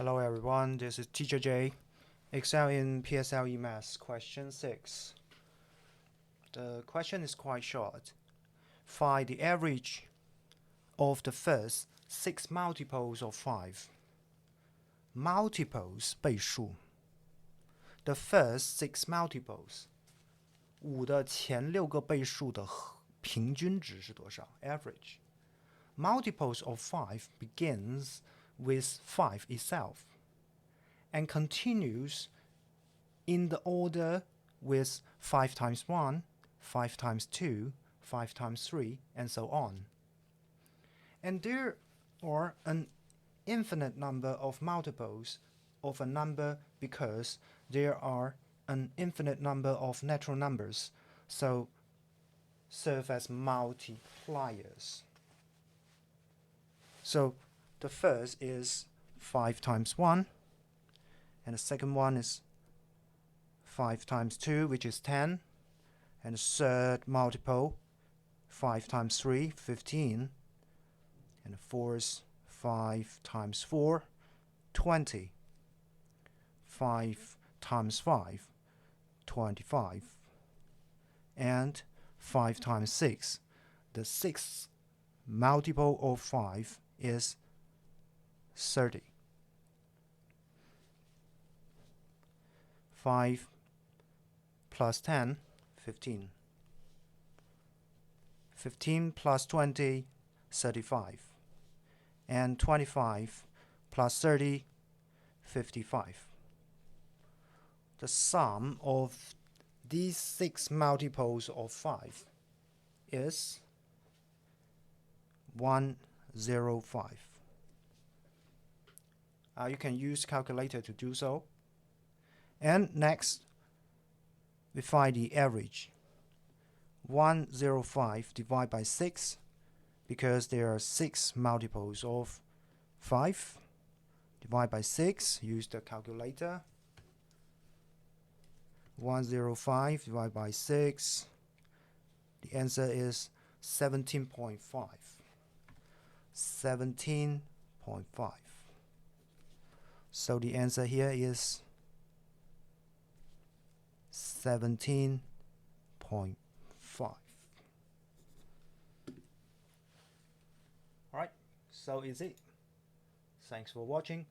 Hello everyone, this is Teacher J. Excel in PSLE Maths, question 6. The question is quite short. Find the average of the first 6 multiples of 5. Multiples 倍数 The first 6 multiples 5的前6个倍数的平均值是多少 Average. Multiples of 5 begins with 5 itself and continues in the order with 5 times 1, 5 times 2, 5 times 3, and so on. And there are an infinite number of multiples of a number because there are an infinite number of natural numbers, so serve as multipliers. So the first is 5 times 1, and the second one is 5 times 2, which is 10, and the third multiple, 5 times 3, 15, and the fourth, 5 times 4, 20, 5 times 5, 25, and 5 times 6. The sixth multiple of 5 is 30. 5 plus 10, 15. 15 plus 20, 35. And 25 plus 30, 55. The sum of these 6 multiples of 5 is 105. You can use calculator to do so. And next, we find the average. 105 divided by 6, because there are 6 multiples of 5. Divide by 6, use the calculator. 105 divided by 6. The answer is 17.5. 17.5. So the answer here is 17.5. Alright, so easy. Thanks for watching.